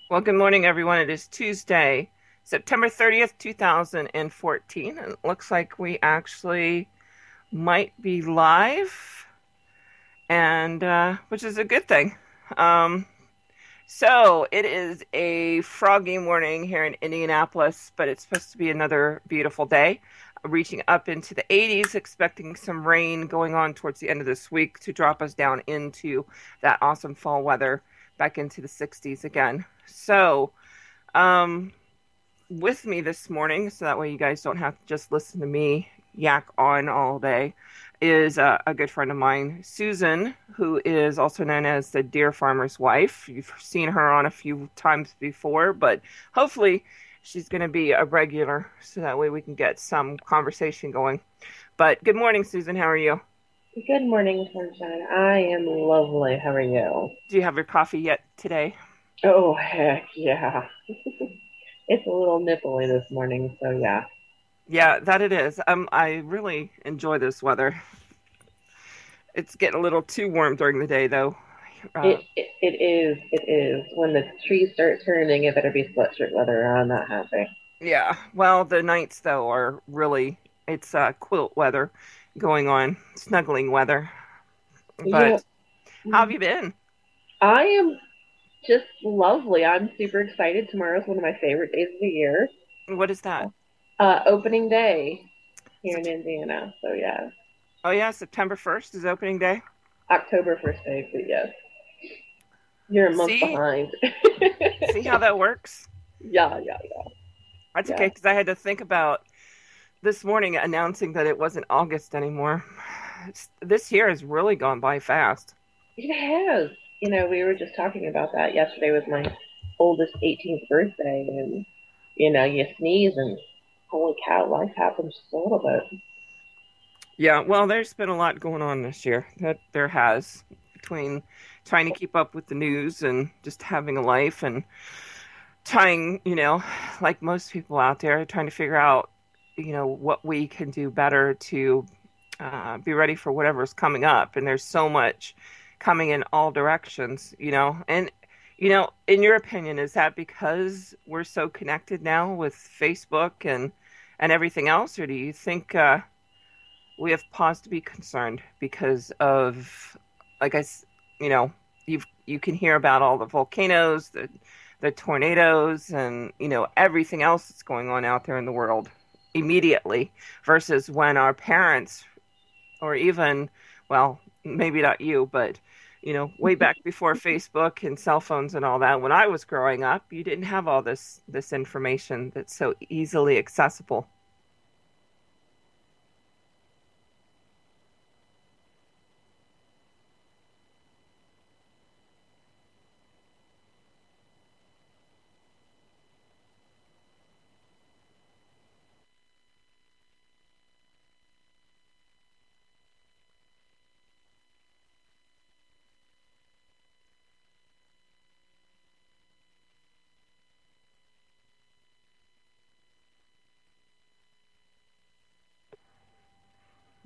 Well, good morning, everyone. It is Tuesday, September 30th, 2014, and it looks like we actually might be live, and which is a good thing. Um, so it is a froggy morning here in Indianapolis, but it's supposed to be another beautiful day, reaching up into the 80s, expecting some rain going on towards the end of this week to drop us down into that awesome fall weather back into the 60s again. So, um, with me this morning, so that way you guys don't have to just listen to me yak on all day, is a good friend of mine, Susan, who is also known as the Deer Farmer's Wife. You've seen her on a few times before, but hopefully she's going to be a regular, so that way we can get some conversation going. But good morning, Susan. How are you? Good morning, sunshine. I am lovely. How are you? Do you have your coffee yet today? Oh, heck yeah. It's a little nipply this morning, so yeah. Yeah, that it is. I really enjoy this weather. It's getting a little too warm during the day, though. Uh, It is. When the trees start turning, it better be sweatshirt weather. I'm not happy. yeah. Well, the nights though are really it's quilt weather going on, snuggling weather. Yeah, But how have you been? I am just lovely. I'm super excited. Tomorrow's one of my favorite days of the year. What is that? Opening day here in Sept- Indiana. So yeah, oh yeah, September 1st is opening day. October first day. But yes, you're a month See? behind. See how that works? Yeah, yeah, That's okay yeah. because I had to think about this morning announcing that it wasn't August anymore. This year has really gone by fast. It has. We were just talking about that yesterday with my oldest 18th birthday, and you sneeze and holy cow, life happens just a little bit. Yeah, well, there's been a lot going on this year. That there has between trying to keep up with the news and just having a life and trying, like most people out there, trying to figure out, what we can do better to be ready for whatever's coming up. And there's so much coming in all directions, And, in your opinion, is that because we're so connected now with Facebook and everything else, or do you think we have cause to be concerned because of, like you know, you can hear about all the volcanoes, the tornadoes, and everything else that's going on out there in the world immediately, versus when our parents, or even, well, maybe not you, but way back before Facebook and cell phones and all that, when I was growing up, you didn't have all this information that's so easily accessible.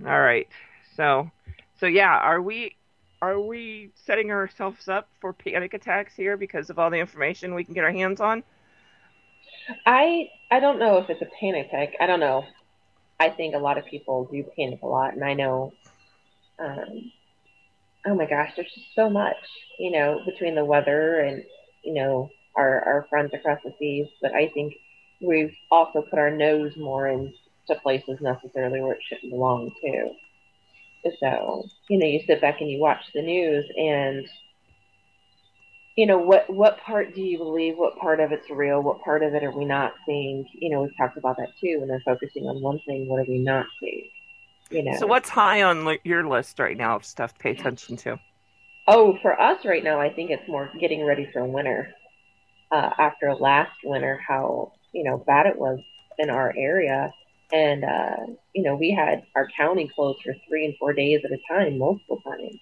All right. So, so yeah, are we setting ourselves up for panic attacks here because of all the information we can get our hands on? I don't know if it's a panic attack. I don't know. I think a lot of people do panic a lot, and I know. Um, oh my gosh, there's just so much, between the weather and our friends across the seas. But I think we've also put our nose more into places necessarily where it shouldn't belong to. So, you sit back and you watch the news and what part do you believe? What part of it's real? What part of it are we not seeing? We've talked about that too. When they're focusing on one thing, what are we not seeing? You So, know. what's high on your list right now of stuff to pay attention to? Oh, for us right now, I think it's more getting ready for winter. After last winter, how bad it was in our area, and we had our county closed for 3 and 4 days at a time, multiple times.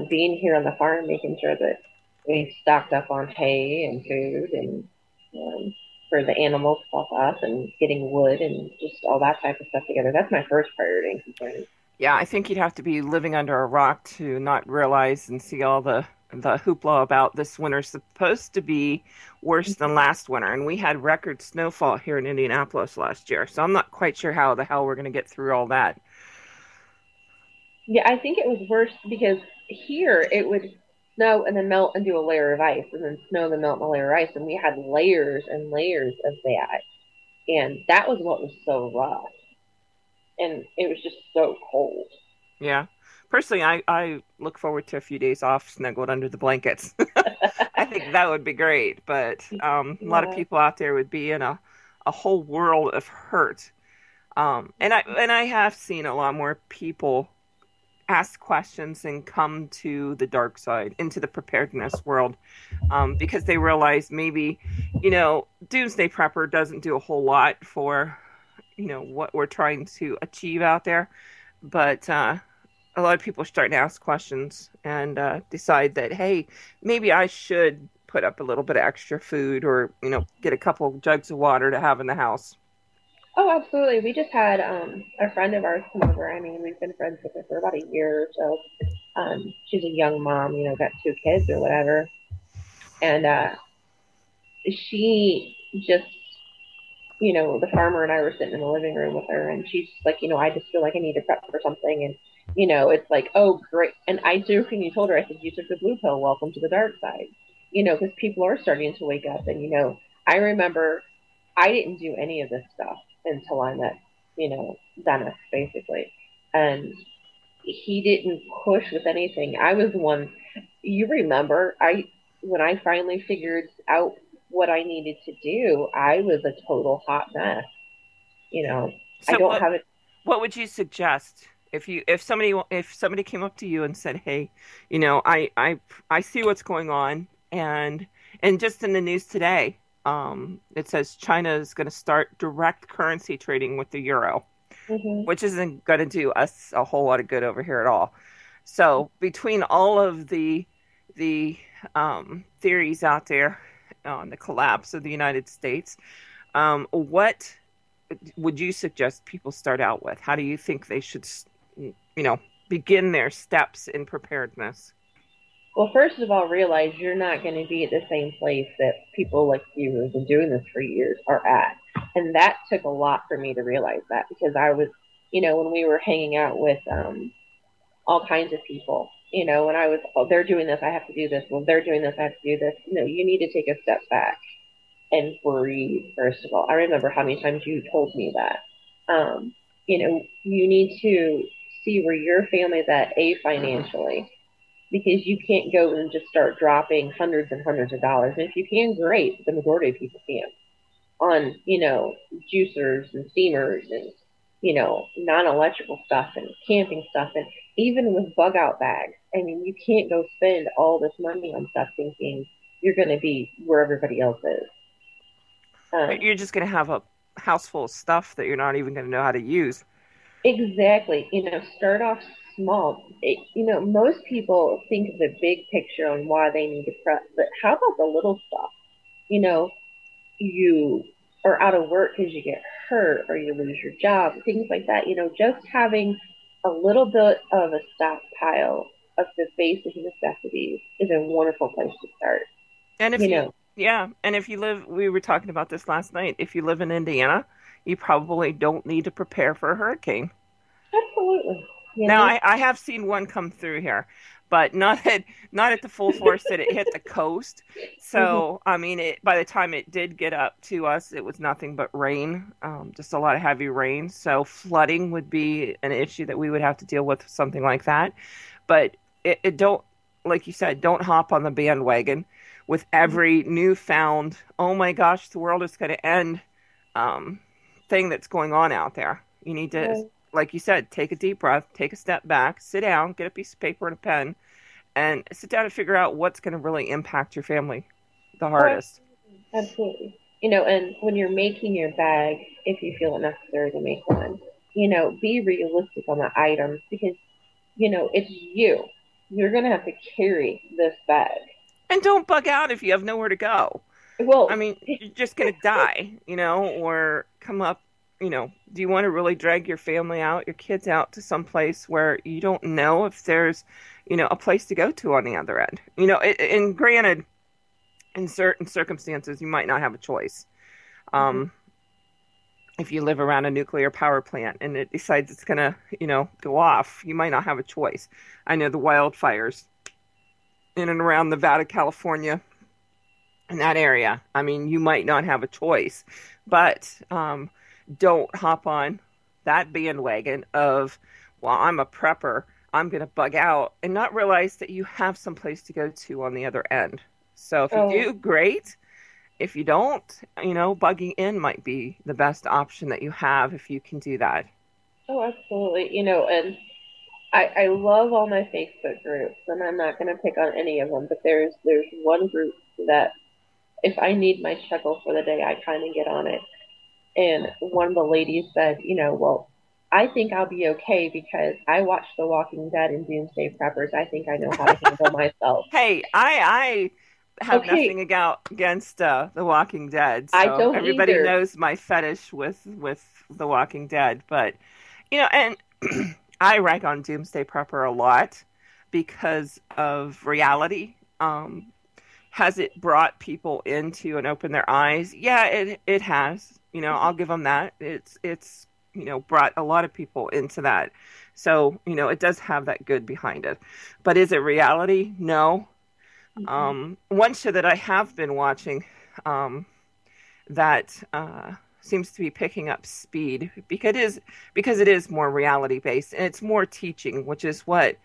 Being here on the farm, making sure that we stocked up on hay and food and for the animals plus us and getting wood and just all that type of stuff together. That's my first priority and concern. Yeah, I think you'd have to be living under a rock to not realize and see all the the hoopla about this winter's supposed to be worse than last winter, and we had record snowfall here in Indianapolis last year. So I'm not quite sure how the hell we're going to get through all that. Yeah, I think it was worse because here it would snow and then melt and do a layer of ice, and then snow and then melt and a layer of ice, and we had layers and layers of that, and that was what was so rough, and it was just so cold. Yeah. Personally, I look forward to a few days off snuggled under the blankets. I think that would be great, but a lot of Yeah. people out there would be in a whole world of hurt. And I have seen a lot more people ask questions and come to the dark side, into the preparedness world, because they realize maybe, Doomsday Prepper doesn't do a whole lot for, what we're trying to achieve out there. But a lot of people are starting to ask questions and decide that, hey, maybe I should put up a little bit of extra food or, get a couple jugs of water to have in the house. Oh, absolutely. We just had a friend of ours come over. I mean, we've been friends with her for about a year or so. She's a young mom, got two kids or whatever, and she just, the farmer and I were sitting in the living room with her, and she's like, I just feel like I need to prep for something, and it's like, oh, great. And I jokingly told her, I said, you took the blue pill. Welcome to the dark side, because people are starting to wake up, and I remember I didn't do any of this stuff until I met, Dennis, basically. And he didn't push with anything. I was the one, you remember, when I finally figured out what I needed to do, I was a total hot mess. You know, I So don't what have it. what would you suggest if somebody came up to you and said, "Hey, I see what's going on, and just in the news today, it says China is going to start direct currency trading with the euro, Hmm. which isn't going to do us a whole lot of good over here at all." So between all of the theories out there on the collapse of the United States, what would you suggest people start out with? How do you think they should, begin their steps in preparedness? Well, first of all, realize you're not going to be at the same place that people like you who've been doing this for years are at. And that took a lot for me to realize that because I was, when we were hanging out with all kinds of people. When I was, oh, they're doing this, I have to do this. Well, they're doing this, I have to do this. You need to take a step back and breathe, first of all. I remember how many times you told me that. You need to see where your family's at, A, financially, because you can't go and just start dropping hundreds and hundreds of dollars. And if you can, great. The majority of people can on, juicers and steamers and, non-electrical stuff and camping stuff. And even with bug out bags, I mean, you can't go spend all this money on stuff thinking you're going to be where everybody else is. You're just going to have a house full of stuff that you're not even going to know how to use. Exactly. Start off small. Most people think of the big picture on why they need to prep, but how about the little stuff? You know, you are out of work because you get hurt or you lose your job, things like that. Just having a little bit of a stockpile of the basic necessities is a wonderful place to start. And if You you, know, yeah, and if you live, we were talking about this last night. If you live in Indiana, you probably don't need to prepare for a hurricane. absolutely. You Now, know, I have seen one come through here, but not at the full force that it hit the coast. mm-hmm. So, I mean, by the time it did get up to us, it was nothing but rain, just a lot of heavy rain. So, flooding would be an issue that we would have to deal with something like that. But it don't, like you said, don't hop on the bandwagon with every newfound, oh my gosh, the world is going to end, um, thing that's going on out there. You need to, Right. like you said, take a deep breath, take a step back, sit down, get a piece of paper and a pen, and sit down and figure out what's going to really impact your family the Oh, hardest. absolutely. And when you're making your bag, if you feel it necessary to make one, be realistic on the items because, it's you. You're going to have to carry this bag. And don't bug out if you have nowhere to go. I Well, mean, you're just going to die, or come up. do you want to really drag your family out, your kids out to some place where you don't know if there's, a place to go to on the other end? And granted, in certain circumstances, you might not have a choice. Hmm. Um, if you live around a nuclear power plant and it decides it's going to, go off, you might not have a choice. I know the wildfires in and around Nevada, California, in that area. I mean, you might not have a choice, but don't hop on that bandwagon of, well, I'm a prepper. I'm going to bug out and not realize that you have some place to go to on the other end. So if you Oh, do, great. If you don't, bugging in might be the best option that you have if you can do that. oh, absolutely. And I love all my Facebook groups, and I'm not going to pick on any of them, but there's one group that if I need my chuckle for the day, I kind of get on it. And one of the ladies said, well, I think I'll be okay because I watched The Walking Dead and Doomsday Preppers. I think I know how to handle myself. Hey, I have Okay, nothing against The Walking Dead, I so don't everybody either. knows my fetish with The Walking Dead. But and I rank on Doomsday Prepper a lot because of reality. Has it brought people into and opened their eyes? Yeah, it has. I'll give them that. It's brought a lot of people into that. So it does have that good behind it. But is it reality? No. Mm-hmm. One show that I have been watching um, that seems to be picking up speed because it is more reality based and it's more teaching, which is what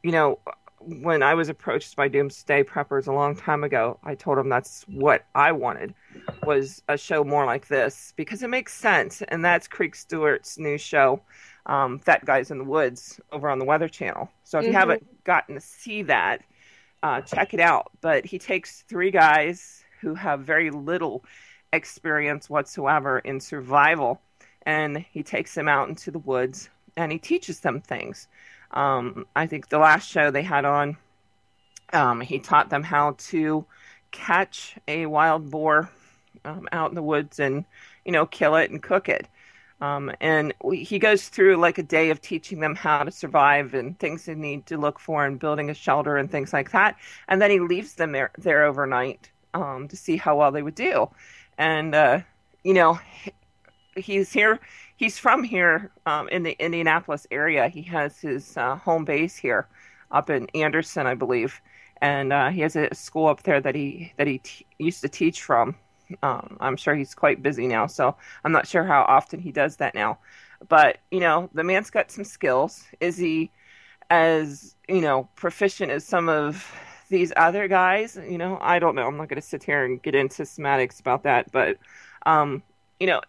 you know. When I was approached by Doomsday Preppers a long time ago, I told them that's what I wanted was a show more like this because it makes sense, and that's Creek Stewart's new show, Fat Guys in the Woods, over on the Weather Channel. So if you Mm-hmm. haven't gotten to see that, check it out. But he takes three guys who have very little experience whatsoever in survival, and he takes them out into the woods and he teaches them things. I think the last show they had on, he taught them how to catch a wild boar out in the woods and kill it and cook it. He goes through like a day of teaching them how to survive and things they need to look for and building a shelter and things like that. And then he leaves them there overnight to see how well they would do. And you know, he's here. He's from here in the Indianapolis area. He has his home base here, up in Anderson, I believe, and he has a school up there that he used to teach from. I'm sure he's quite busy now, so I'm not sure how often he does that now. But the man's got some skills. Is he as proficient as some of these other guys? I don't know. I'm not going to sit here and get into semantics about that, but um,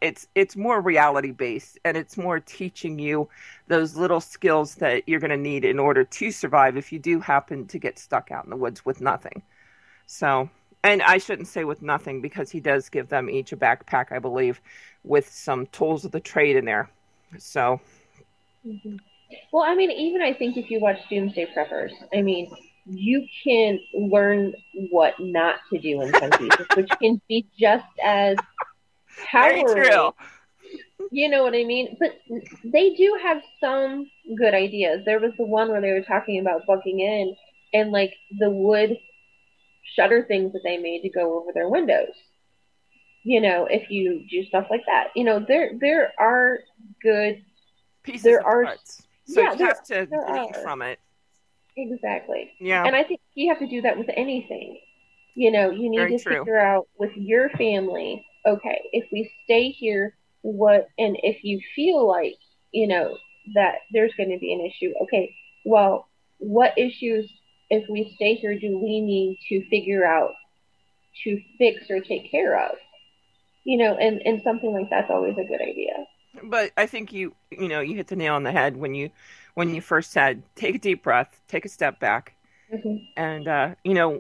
it's more reality based, and it's more teaching you those little skills that you're going to need in order to survive if you do happen to get stuck out in the woods with nothing. So, and I shouldn't say with nothing because he does give them each a backpack, I believe, with some tools of the trade in there. So, Mm-hmm. Well, I mean, even I think if you watch Doomsday Preppers, I mean, you can learn what not to do in some cases, which can be just as very true. harrowing. You know what I mean? But they do have some good ideas. There was the one where they were talking about bucking in and like the wood shutter things that they made to go over their windows. If you do stuff like that, there are good, Pieces there of are, parts. So yeah, you there have to there glean are from it. exactly. Yeah, And I think you have to do that with anything. You need very to true. figure out with your family, okay, if we stay here, what, and if you feel like, you know, that there's going to be an issue, okay, well, what issues, if we stay here, do we need to figure out to fix or take care of? And something like that's always a good idea. But I think you hit the nail on the head when you first said take a deep breath, take a step back, Mm-hmm. and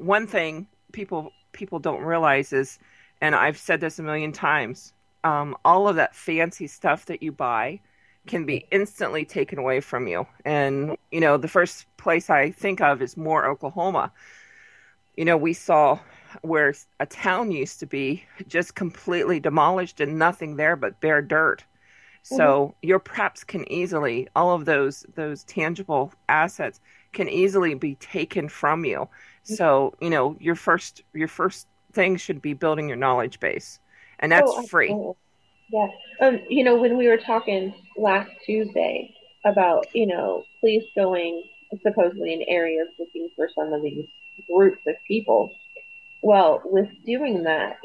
one thing people don't realize is, and I've said this a million times, all of that fancy stuff that you buy can be instantly taken away from you. And the first place I think of is Moore, Oklahoma. We saw where a town used to be just completely demolished and nothing there but bare dirt. Hmm. So your preps can easily, all of those tangible assets can easily be taken from you. So, your first thing should be building your knowledge base. And that's Oh, free. absolutely. Yeah. When we were talking last Tuesday about, police going supposedly in areas looking for some of these groups of people. Well, with doing that,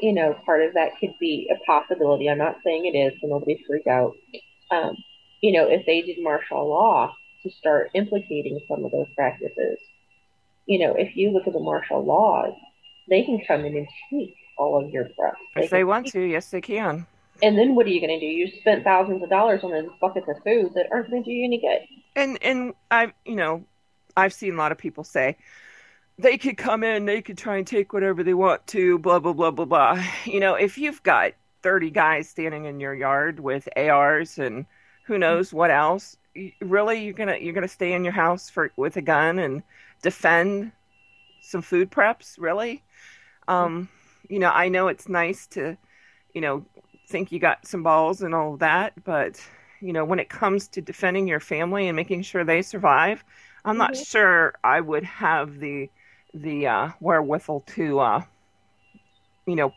part of that could be a possibility. I'm not saying it is, so nobody freak out. Um, if they did martial law to start implicating some of those practices, if you look at the martial laws, they can come in and take all of your breath. They If they can want take, to, yes, they can. and then what are you going to do? You spent thousands of dollars on those buckets of food that aren't going to do you any good. And I've seen a lot of people say they could come in, they could try and take whatever they want to, blah blah blah blah blah. If you've got 30 guys standing in your yard with ARs and who knows what else, really you're gonna stay in your house for with a gun and defend some food preps, really? Um, I know it's nice to, you know, think you got some balls and all of that, but when it comes to defending your family and making sure they survive, I'm not Mm-hmm. sure I would have the wherewithal to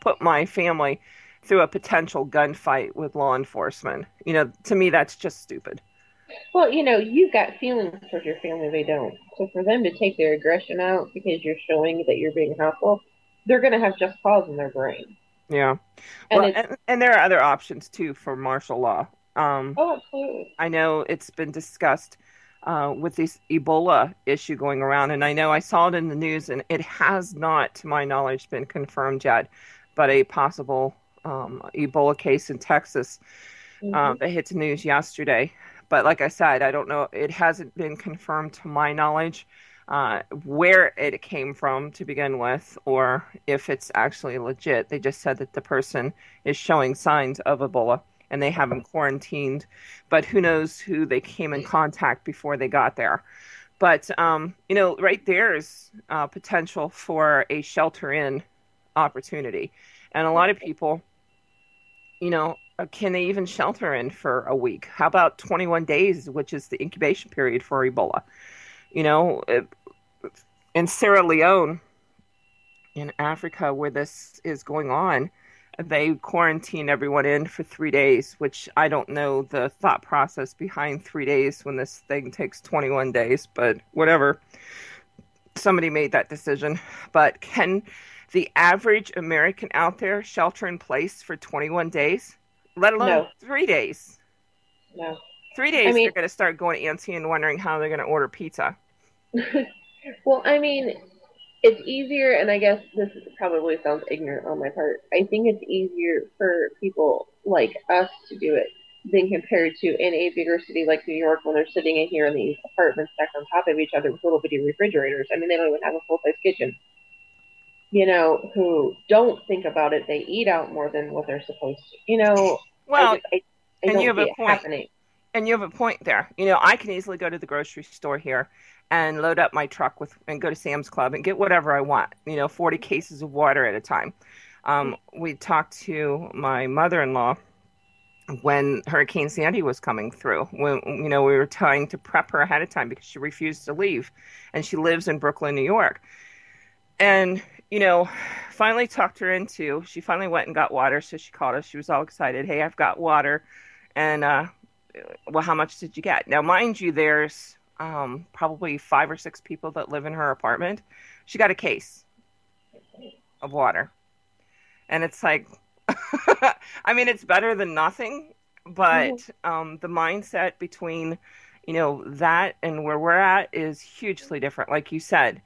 put my family through a potential gunfight with law enforcement. To me that's just stupid. Well, you've got feelings towards your family, they don't. So for them to take their aggression out because you're showing that you're being hostile, they're going to have just cause in their brain. Yeah. And Well, it's, and there are other options too for martial law. oh, absolutely. I know it's been discussed with this Ebola issue going around, and I know I saw it in the news, and it has not, to my knowledge, been confirmed yet, but a possible Ebola case in Texas Mm-hmm. that hit the news yesterday. But like I said, I don't know, it hasn't been confirmed to my knowledge where it came from to begin with, or if it's actually legit. They just said that the person is showing signs of Ebola and they have them quarantined, but who knows who they came in contact before they got there. But right there is potential for a shelter in opportunity, and a lot of people, can they even shelter in for a week? How about 21 days, which is the incubation period for Ebola? You know, in Sierra Leone, in Africa, where this is going on, they quarantine everyone in for 3 days, which I don't know the thought process behind 3 days when this thing takes 21 days, but whatever. Somebody made that decision. But can the average American out there shelter in place for 21 days, let alone No, 3 days? no. Three I days, mean, they're going to start going antsy and wondering how they're going to order pizza. well, I mean, it's easier, and I guess this probably sounds ignorant on my part. I think it's easier for people like us to do it than compared to in a bigger city like New York when they're sitting in here in these apartments stacked on top of each other with little bitty refrigerators. I mean, they don't even have a full size kitchen. Who don't think about it, they eat out more than what they're supposed to. I Well, just I and you don't have see a it point. happening. And you have a point there. I can easily go to the grocery store here and load up my truck with and go to Sam's Club and get whatever I want, 40 cases of water at a time. We talked to my mother-in-law when Hurricane Sandy was coming through, when, we were trying to prep her ahead of time because she refused to leave. And she lives in Brooklyn, New York. And, finally talked her into, she finally went and got water. So she called us. She was all excited. Hey, I've got water. And, well, how much did you get? Now, mind you, there's probably 5 or 6 people that live in her apartment. She got a case of water. And it's like, I mean, it's better than nothing, Mm-hmm. but the mindset between, that and where we're at is hugely different. Like you said,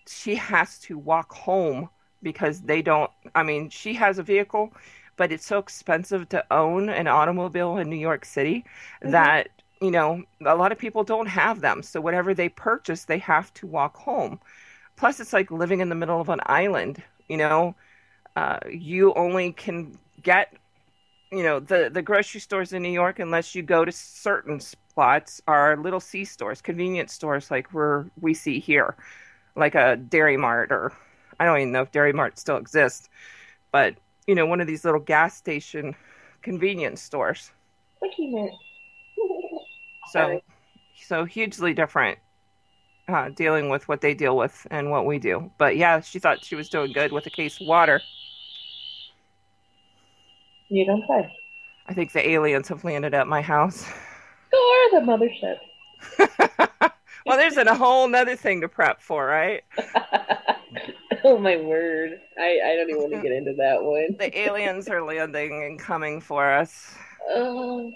she has to walk home because they don't, I mean, she has a vehicle, but it's so expensive to own an automobile in New York City Mm-hmm. that, a lot of people don't have them. So whatever they purchase, they have to walk home. Plus, it's like living in the middle of an island, you only can get, the grocery stores in New York, unless you go to certain spots, are little C stores, convenience stores like we see here, like a Dairy Mart, or I don't even know if Dairy Mart still exists, but one of these little gas station convenience stores. Quickie Mart. So, Sorry. so hugely different dealing with what they deal with and what we do. But yeah, she thought she was doing good with a case of water. You don't say. I think the aliens have landed at my house. Score the mothership. Well, there's a whole nother thing to prep for, right? Oh my word. I don't even want to get into that one. The aliens are landing and coming for us. Oh,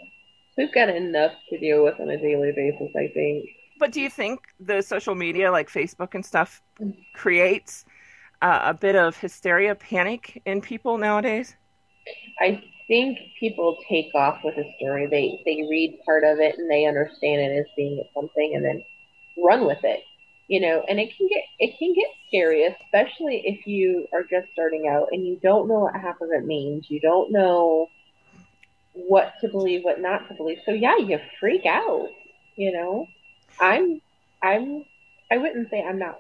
we've got enough to deal with on a daily basis, I think. But do you think the social media, like Facebook and stuff, creates a bit of hysteria, panic in people nowadays? I think people take off with a story. They read part of it and they understand it as being something and then run with it. And it can get scary, especially if you are just starting out and you don't know what half of it means. You don't know what to believe, what not to believe. So yeah, you freak out, you know. I'm I'm I wouldn't say I'm not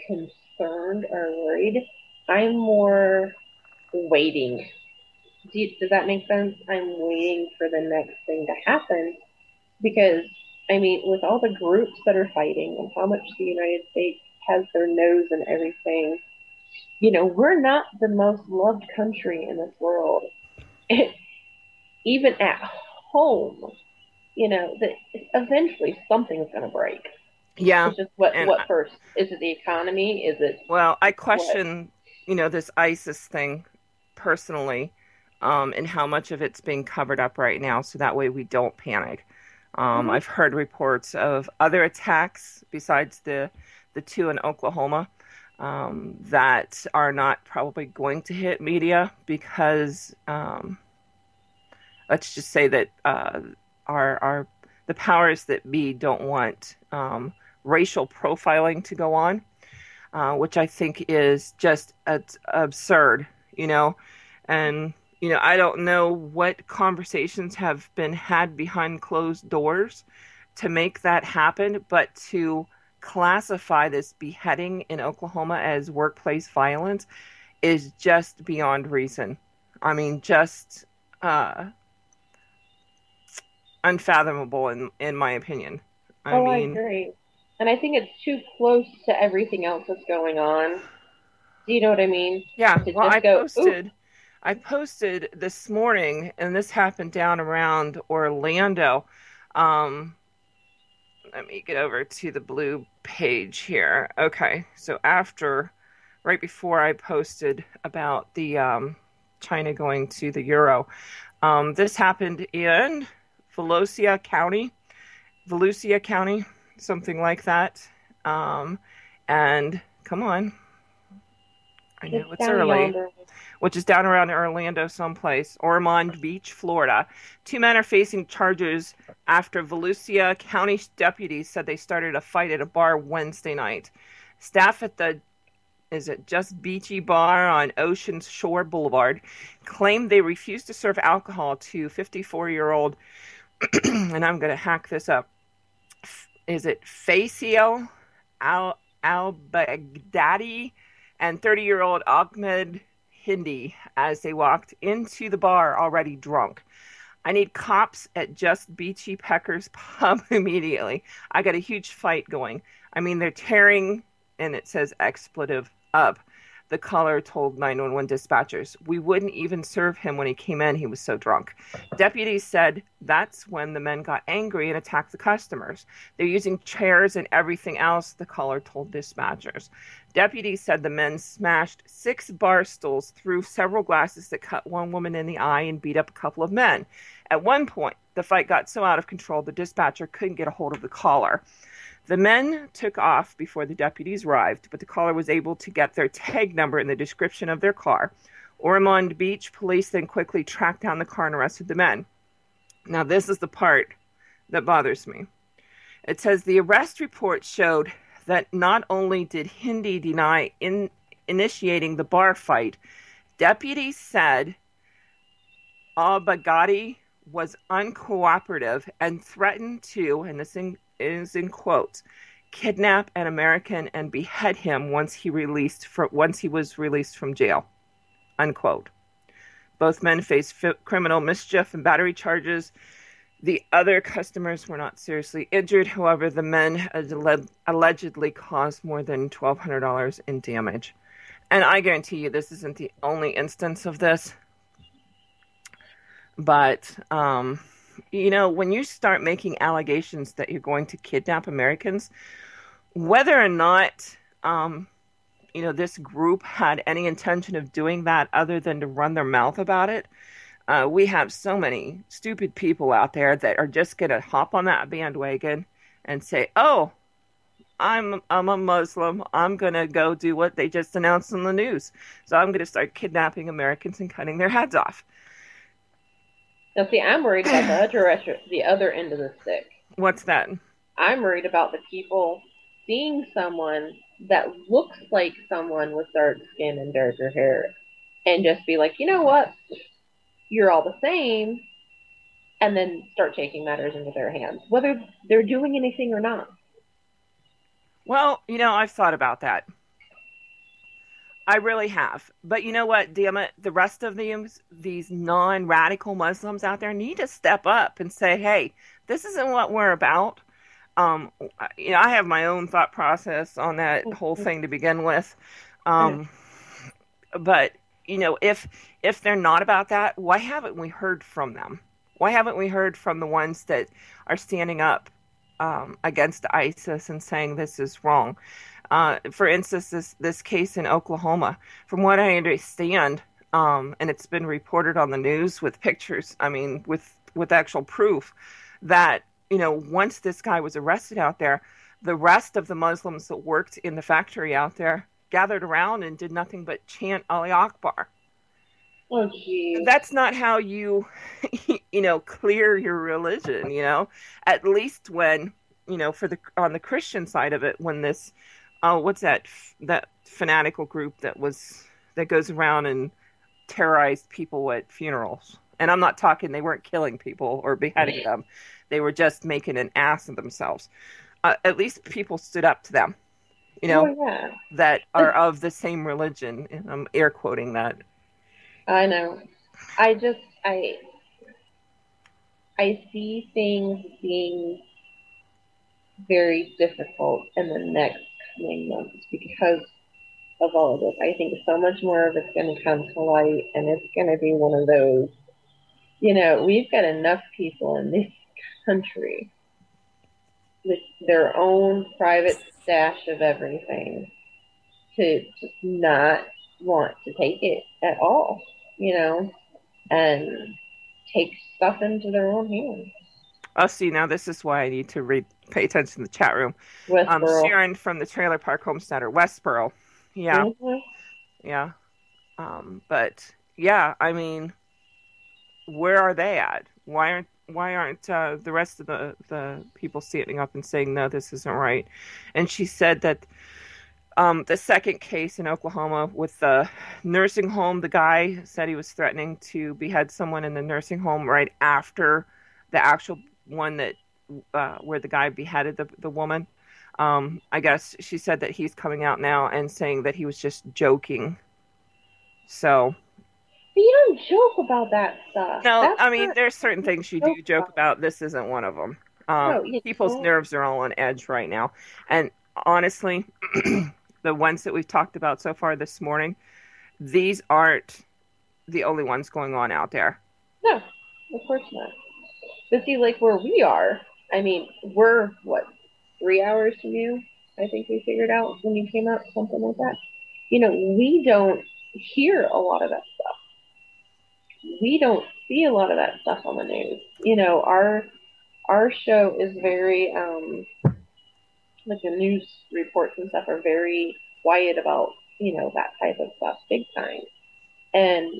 concerned or worried. I'm more waiting. Does that make sense? I'm waiting for the next thing to happen because I mean, with all the groups that are fighting and how much the United States has their nose in everything, we're not the most loved country in this world. Even at home, that eventually something's going to break. Yeah. It's just what And what first? Is it the economy? Is it well, I what? question, this ISIS thing personally, and how much of it's being covered up right now, so that way we don't panic. Mm-hmm. I've heard reports of other attacks besides the two in Oklahoma, that are not probably going to hit media because, let's just say that our the powers that be don't want racial profiling to go on, which I think is just absurd, you know. And I don't know what conversations have been had behind closed doors to make that happen, but to classify this beheading in Oklahoma as workplace violence is just beyond reason. I mean, just uh, unfathomable in my opinion. I Oh, I mean, agree. And I think it's too close to everything else that's going on. Do you know what I mean? yeah. To Well, just go, ooh, I posted this morning, and this happened down around Orlando. Um, Let me get over to the blue page here. Okay, so right before I posted about the China going to the euro, this happened in Volusia County, Volusia County, something like that. Um, and come on, I it's know it's down early, yonder. which is down around Orlando someplace, Ormond Beach, Florida. Two men are facing charges after Volusia County deputies said they started a fight at a bar Wednesday night. Staff at the is it Just Beachy Bar on Ocean Shore Boulevard claimed they refused to serve alcohol to 54-year-old, and I'm going to hack this up. Is it Faisal al Baghdadi and 30-year-old Ahmed Hindi as they walked into the bar already drunk. I need cops at Just Beachy Peckers Pub immediately. I got a huge fight going. I mean, they're tearing, and it says expletive up. The caller told 911 dispatchers, "We wouldn't even serve him when he came in. He was so drunk." Deputies said that's when the men got angry and attacked the customers. They're using chairs and everything else, the caller told dispatchers. Deputies said the men smashed 6 bar stools, threw several glasses that cut one woman in the eye, and beat up a couple of men. At one point, the fight got so out of control the dispatcher couldn't get a hold of the caller. The men took off before the deputies arrived, but the caller was able to get their tag number and the description of their car. Ormond Beach police then quickly tracked down the car and arrested the men. Now, this is the part that bothers me. It says the arrest report showed that not only did Hindi deny initiating the bar fight, deputies said al-Baghdadi was uncooperative and threatened to, and this is in quotes, kidnap an American and behead him once he was released from jail. Unquote. Both men faced criminal mischief and battery charges. The other customers were not seriously injured. However, the men allegedly caused more than $1,200 in damage. And I guarantee you this isn't the only instance of this. But, when you start making allegations that you're going to kidnap Americans, whether or not, this group had any intention of doing that other than to run their mouth about it, we have so many stupid people out there that are just going to hop on that bandwagon and say, oh, I'm a Muslim. I'm going to go do what they just announced on the news. So I'm going to start kidnapping Americans and cutting their heads off. Now, see, I'm worried about the other end of the stick. What's that? I'm worried about the people seeing someone that looks like someone with dark skin and darker hair and just be like, you know what? You're all the same. And then start taking matters into their hands, whether they're doing anything or not. Well, I've thought about that. I really have. But you know what, damn it, the rest of these non-radical Muslims out there need to step up and say, hey, this isn't what we're about. I have my own thought process on that whole thing to begin with. But, if they're not about that, why haven't we heard from them? Why haven't we heard from the ones that are standing up against ISIS and saying this is wrong? For instance, this case in Oklahoma, from what I understand, and it's been reported on the news with pictures, with actual proof, that, once this guy was arrested out there, the rest of the Muslims that worked in the factory out there gathered around and did nothing but chant Ali Akbar. Oh, geez. That's not how you, clear your religion, at least when, on the Christian side of it, when this, what's that fanatical group that goes around and terrorized people at funerals. And I'm not talking, they weren't killing people or beheading them. They were just making an ass of themselves. At least people stood up to them, that are of the same religion. And I'm air quoting that. I know. I see things being very difficult in the next coming months because of all of this. I think so much more of it's going to come to light, and it's going to be one of those, we've got enough people in this country with their own private stash of everything to just not want to take it at all, and take stuff into their own hands. Oh, see, now this is why I need to pay attention to the chat room. Westboro. Sharon from the Trailer Park Homesteader, Westboro. Yeah. Mm-hmm. Yeah. But yeah, where are they at? Why aren't the rest of the people standing up and saying, no, this isn't right? And she said that the second case in Oklahoma with the nursing home, the guy said he was threatening to behead someone in the nursing home right after the actual one that where the guy beheaded the woman. I guess she said that he's coming out now and saying that he was just joking. So. But you don't joke about that stuff. No, there's certain things you do joke about. This isn't one of them. People's nerves are all on edge right now. And honestly, the ones that we've talked about so far this morning, these aren't the only ones going on out there. No, of course not. But see, like where we are, we're, 3 hours from you? I think we figured out when you came up, something like that. We don't hear a lot of that stuff. We don't see a lot of that stuff on the news. Our show is very, like the news reports and stuff are very quiet about, that type of stuff, big time. And,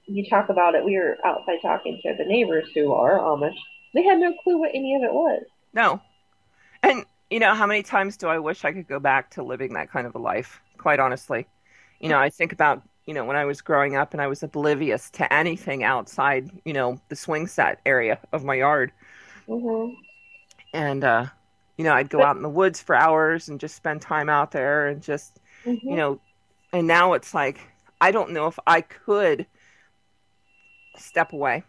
you talk about it, we were outside talking to the neighbors who are Amish. They had no clue what any of it was. No. And, how many times do I wish I could go back to living that kind of a life, quite honestly. I think about, when I was growing up and I was oblivious to anything outside, the swing set area of my yard. Mm-hmm. And, I'd go out in the woods for hours and just spend time out there and just, mm-hmm. And now it's like, I don't know if I could step away.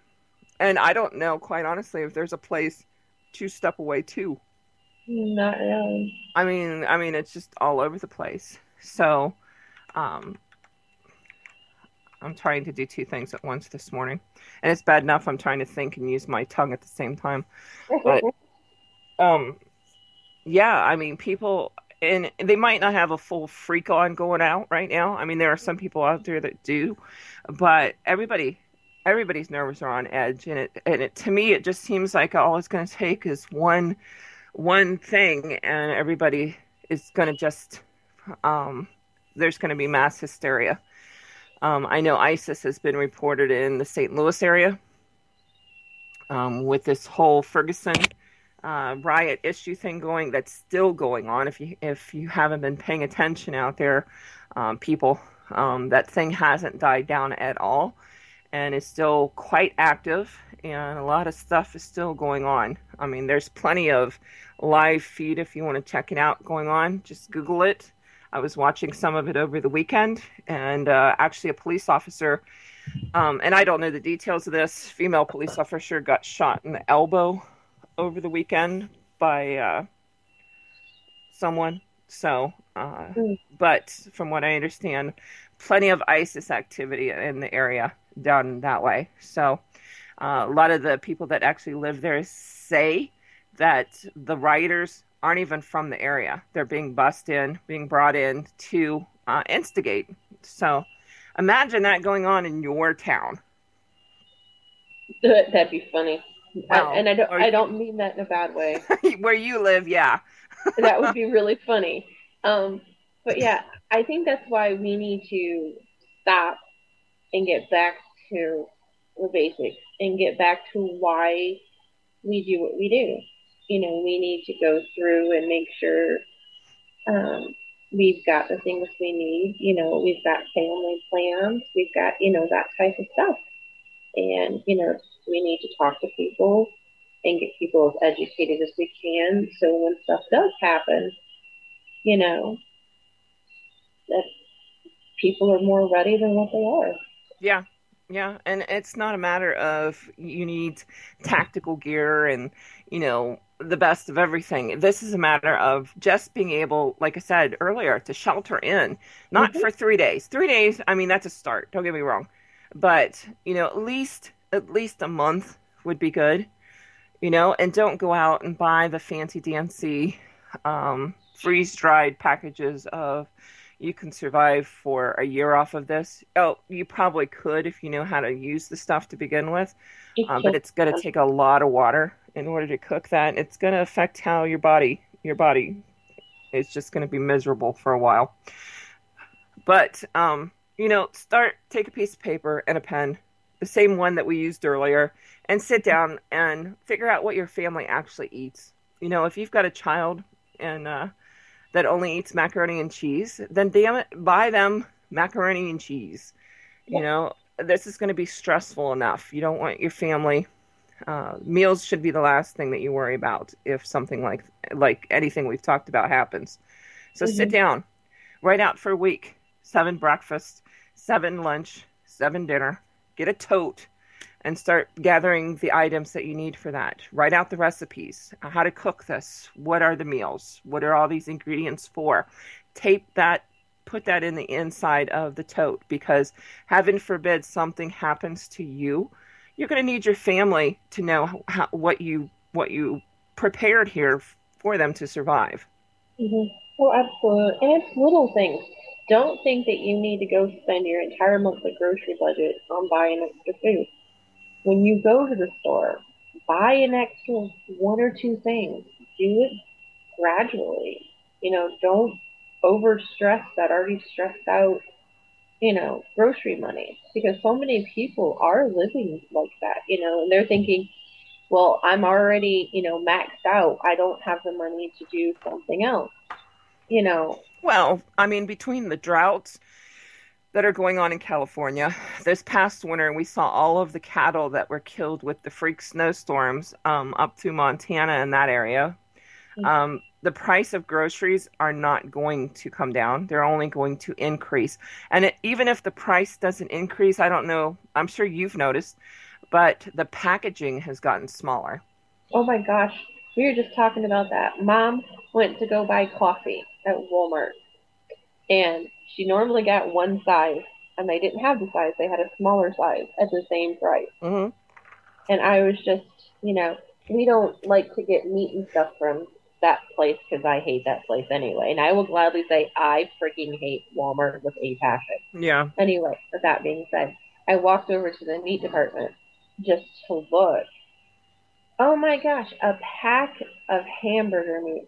And I don't know, quite honestly, if there's a place to step away to. Not really. I mean, it's just all over the place. So, um, I'm trying to do two things at once this morning, and it's bad enough I'm trying to think and use my tongue at the same time. But um, yeah, I mean, people, and they might not have a full freak on going out right now. I mean, there are some people out there that do, but everybody's nerves are on edge, and it to me it just seems like all it's going to take is one thing, and everybody is going to just there's going to be mass hysteria. I know ISIS has been reported in the St. Louis area with this whole Ferguson riot issue thing going. That's still going on. If you haven't been paying attention out there, people, that thing hasn't died down at all, and is still quite active. And a lot of stuff is still going on. I mean, there's plenty of live feed if you want to check it out going on. Just Google it. I was watching some of it over the weekend, and actually a police officer, and I don't know the details of this, female police officer got shot in the elbow over the weekend by someone. So, but from what I understand, plenty of ISIS activity in the area down that way. So, a lot of the people that actually live there say that the rioters aren't even from the area. They're being being brought in to instigate. So, imagine that going on in your town. That'd be funny. Well, I don't mean that in a bad way. where you live, yeah. That would be really funny. But yeah, I think that's why we need to stop and get back to the basics and get back to why we do what we do. We need to go through and make sure we've got the things we need. We've got family plans. We've got, that type of stuff. And, we need to talk to people and get people as educated as we can. So when stuff does happen, you know, that people are more ready than what they are. Yeah. Yeah. And it's not a matter of you need tactical gear and, the best of everything. This is a matter of just being able, like I said earlier, to shelter in, not Mm-hmm. for 3 days. 3 days, I mean, that's a start. Don't get me wrong. But, at least a month would be good, and don't go out and buy the fancy dancy freeze dried packages of you can survive for a year off of this. Oh, you probably could if you know how to use the stuff to begin with, It's but just, it's going to take a lot of water in order to cook that. It's going to affect how your body is just going to be miserable for a while. But take a piece of paper and a pen, the same one that we used earlier, and sit down and figure out what your family actually eats. If you've got a child and that only eats macaroni and cheese, then damn it, buy them macaroni and cheese. yeah. This is going to be stressful enough. You don't want your family. Meals should be the last thing that you worry about if something like anything we've talked about happens. So sit Mm-hmm. down, write out for a week, 7 breakfast, 7 lunch, 7 dinner, get a tote, and start gathering the items that you need for that. Write out the recipes, how to cook this, what are the meals, what are all these ingredients for. Tape that, put that in the inside of the tote, because heaven forbid something happens to you, you're going to need your family to know what you prepared here for them to survive. Mm-hmm. Oh, absolutely. And it's little things. Don't think that you need to go spend your entire monthly grocery budget on buying extra food. When you go to the store, buy an extra one or two things. Do it gradually. Don't over stress that already stressed out, grocery money, because so many people are living like that, and they're thinking, well, I'm already, maxed out. I don't have the money to do something else, you know. Well, I mean, between the droughts that are going on in California, this past winter, we saw all of the cattle that were killed with the freak snowstorms up through Montana and that area. the price of groceries are not going to come down. They're only going to increase. And even if the price doesn't increase, I don't know, I'm sure you've noticed, but the packaging has gotten smaller. Oh my gosh, we were just talking about that. Mom went to go buy coffee at Walmart, and she normally got one size, and they didn't have the size. They had a smaller size at the same price. Hmm. And I was just, you know, we don't like to get meat and stuff from that place because I hate that place anyway. And I will gladly say I freaking hate Walmart with a passion. Yeah. Anyway, with that being said, I walked over to the meat department just to look. Oh my gosh, a pack of hamburger meat.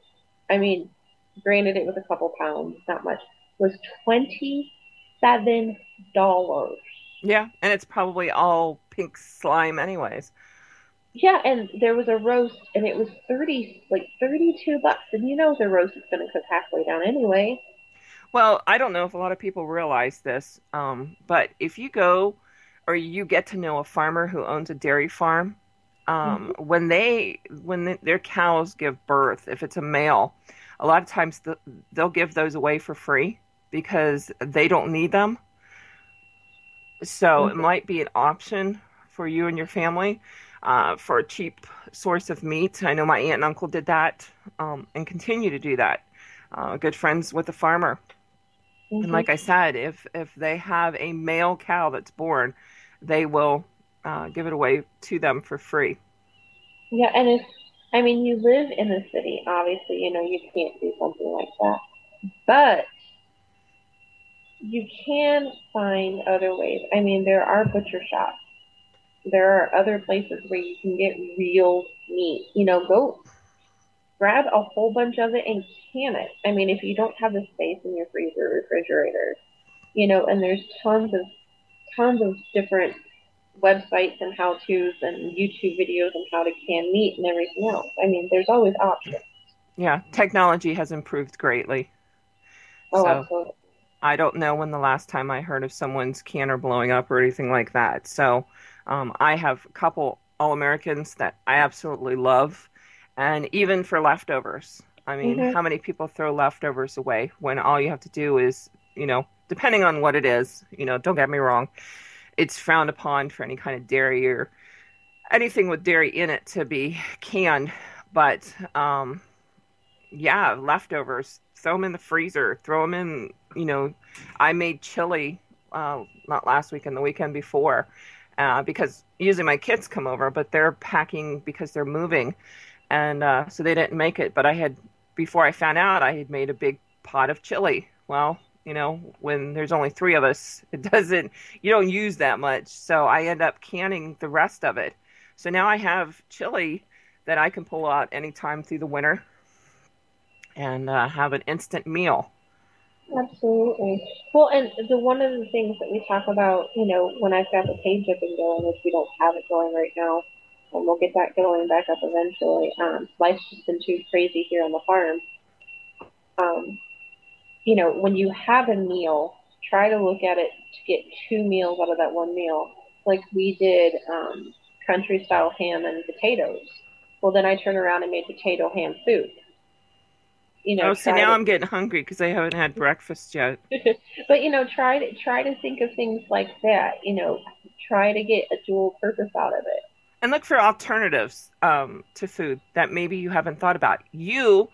I mean, granted it was a couple pounds, not much, was $27. Yeah. And it's probably all pink slime anyways. Yeah, and there was a roast, and it was 32 bucks. And you know the roast is going to cook halfway down anyway. Well, I don't know if a lot of people realize this, but if you go or you get to know a farmer who owns a dairy farm, Mm-hmm. their cows give birth, if it's a male, a lot of times they'll give those away for free because they don't need them. So it Mm-hmm. might be an option for you and your family for a cheap source of meat. I know my aunt and uncle did that and continue to do that. Good friends with the farmer. And Mm-hmm. like I said, if they have a male cow that's born, they will give it away to them for free. Yeah, and I mean, you live in the city. Obviously, you know, you can't do something like that. But you can find other ways. I mean, there are butcher shops. There are other places where you can get real meat. You know, go grab a whole bunch of it and can it. I mean, if you don't have the space in your freezer, refrigerator, you know, and there's tons of different websites and how tos and YouTube videos on how to can meat and everything else. I mean, there's always options. Yeah, technology has improved greatly. Oh, So absolutely. I don't know when the last time I heard of someone's canner blowing up or anything like that. So I have a couple All Americans that I absolutely love, and even for leftovers. I mean, Mm-hmm. how many people throw leftovers away when all you have to do is, depending on what it is, don't get me wrong, it's frowned upon for any kind of dairy or anything with dairy in it to be canned. But yeah, leftovers. Throw them in the freezer. Throw them in. I made chili not last week and the weekend before because usually my kids come over, but they're packing because they're moving, and so they didn't make it. But before I found out, I had made a big pot of chili. Well, when there's only three of us, you don't use that much. So I end up canning the rest of it. So now I have chili that I can pull out anytime through the winter and have an instant meal. Absolutely. Well, and the one of the things that we talk about, you know, when I've got the page up and going, which we don't have it going right now, and we'll get that going back up eventually. Life's just been too crazy here on the farm. Um, you know, when you have a meal, try to look at it to get two meals out of that one meal. Like we did country style ham and potatoes. Well, then I turn around and made potato ham soup. You know, Oh, see, try now to, I'm getting hungry because I haven't had breakfast yet. but you know, try to think of things like that. You know, try to get a dual purpose out of it. And look for alternatives to food that maybe you haven't thought about. You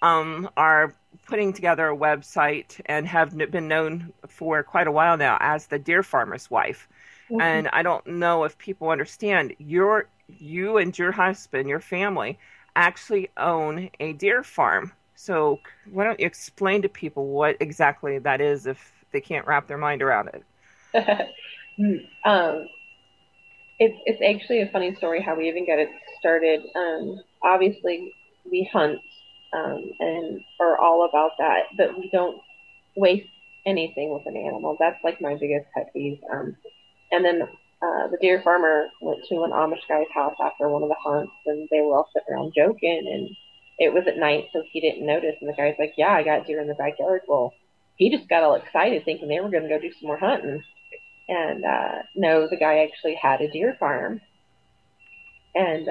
are putting together a website and have been known for quite a while now as the Deer Farmer's Wife. Mm-hmm. And I don't know if people understand you and your husband, your family, actually own a deer farm. So why don't you explain to people what exactly that is if they can't wrap their mind around it? um, it's actually a funny story how we even got it started. Obviously, we hunt and are all about that, but we don't waste anything with an animal. That's like my biggest pet peeve. And then the deer farmer went to an Amish guy's house after one of the hunts, and they were all sitting around joking, and it was at night, so he didn't notice. And the guy's like, "Yeah, I got deer in the backyard." Well, he just got all excited, thinking they were going to go do some more hunting. And no, the guy actually had a deer farm, and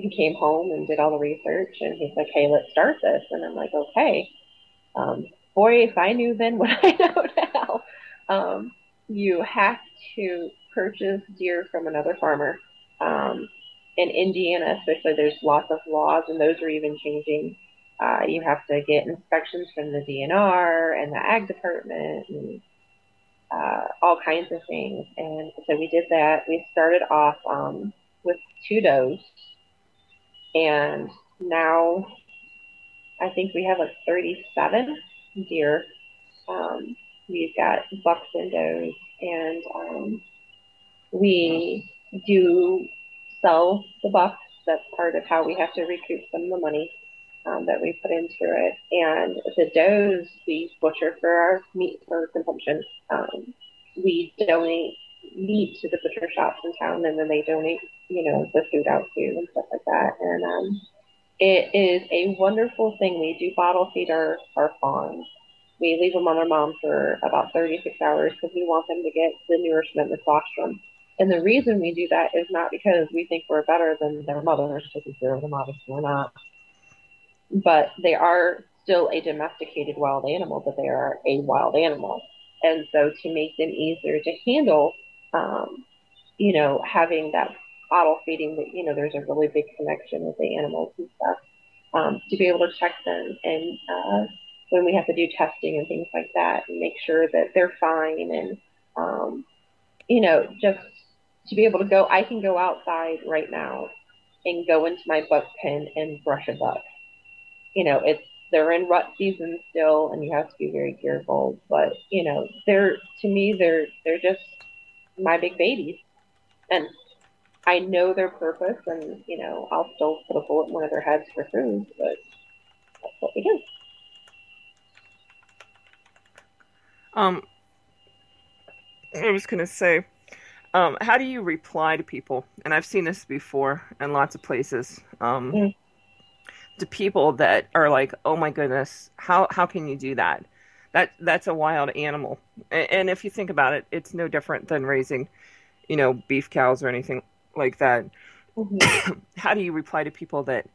he came home and did all the research, and he's like, "Hey, let's start this." And I'm like, "Okay." Um, Boy, if I knew then what I know now, you have to purchase deer from another farmer. Um, in Indiana, especially, there's lots of laws, and those are even changing. You have to get inspections from the DNR and the ag department, and all kinds of things. And so we did that. We started off with 2 does, and now I think we have like 37 deer. Um, we've got bucks and does, and we do sell the bucks. That's part of how we have to recoup some of the money that we put into it. And the does we butcher for our meat for consumption. We donate meat to the butcher shops in town, and then they donate, the food out too and stuff like that. And it is a wonderful thing. We do bottle feed our fawns. We leave them on their mom for about 36 hours because we want them to get the nourishment and the colostrum. And the reason we do that is not because we think we're better than their mothers taking care of them. Obviously, we're not. But they are still a domesticated wild animal, but they are a wild animal. And so to make them easier to handle, having that bottle feeding, that, there's a really big connection with the animals and stuff. To be able to check them and when we have to do testing and things like that and make sure that they're fine and, just to be able to go, I can go outside right now and go into my buck pen and brush a buck. They're in rut season still, and you have to be very careful. But they're to me they're just my big babies, and I know their purpose, and I'll still put a bullet in one of their heads for food, but that's what we do. I was gonna say, how do you reply to people? And I've seen this before in lots of places. Mm. To people that are like, "Oh my goodness, how can you do that? That's a wild animal." And if you think about it, it's no different than raising, beef cows or anything like that. Mm-hmm. How do you reply to people that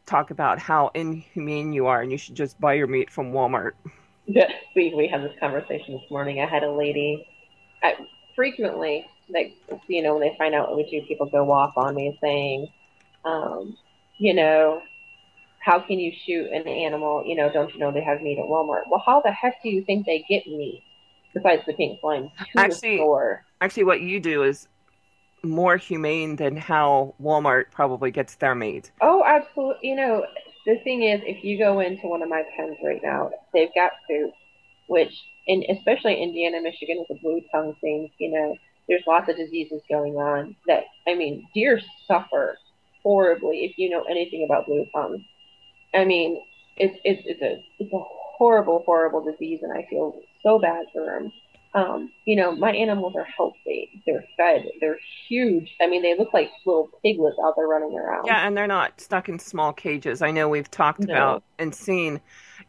talk about how inhumane you are and you should just buy your meat from Walmart? We had this conversation this morning. I had a lady. Frequently, like, when they find out what we do, people go off on me saying, um, you know, how can you shoot an animal? Don't you know they have meat at Walmart? Well, how the heck do you think they get meat besides the pink slime to the Actually, store? actually, what you do is more humane than how Walmart probably gets their meat. Oh, absolutely. The thing is, if you go into one of my pens right now, they've got soup, which, and especially Indiana, Michigan with the blue tongue things, there's lots of diseases going on that, I mean, deer suffer horribly if you know anything about blue tongue. I mean, it's a horrible, horrible disease, and I feel so bad for them. My animals are healthy. They're fed. They're huge. I mean, they look like little piglets out there running around. Yeah, and they're not stuck in small cages. I know we've talked about No. and seen,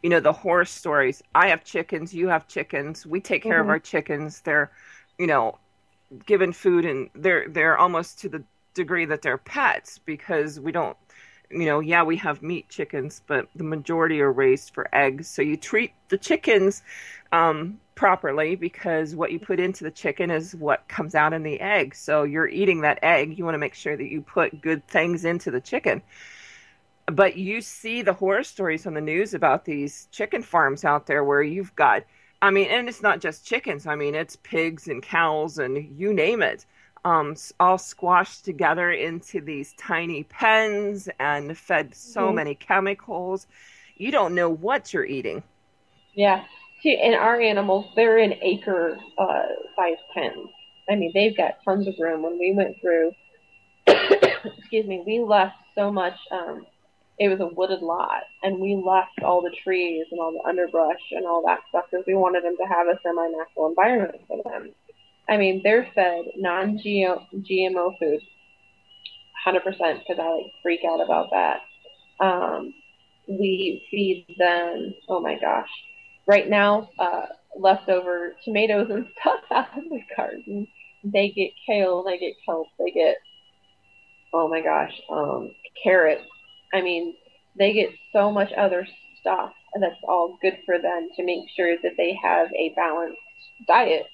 the horror stories. I have chickens, you have chickens. We take care of Mm-hmm. our chickens. They're, you know, given food and they're almost to the degree that they're pets because we don't, yeah, we have meat chickens, but the majority are raised for eggs. So you treat the chickens properly because what you put into the chicken is what comes out in the egg. So you're eating that egg. You want to make sure that you put good things into the chicken. But you see the horror stories on the news about these chicken farms out there where you've got, I mean, and it's not just chickens. I mean, it's pigs and cows and you name it, all squashed together into these tiny pens and fed so Mm-hmm. many chemicals. You don't know what you're eating. Yeah. See, and our animals, they're in acre size pens. I mean, they've got tons of room. When we went through, excuse me, we left so much. It was a wooded lot, and we left all the trees and all the underbrush and all that stuff because we wanted them to have a semi-natural environment for them. I mean, they're fed non-GMO food, 100%, because I like freak out about that. Um, we feed them. Oh my gosh! Right now, leftover tomatoes and stuff out of the garden. They get kale, they get kelp, they get Oh my gosh, carrots. I mean, they get so much other stuff that's all good for them to make sure that they have a balanced diet.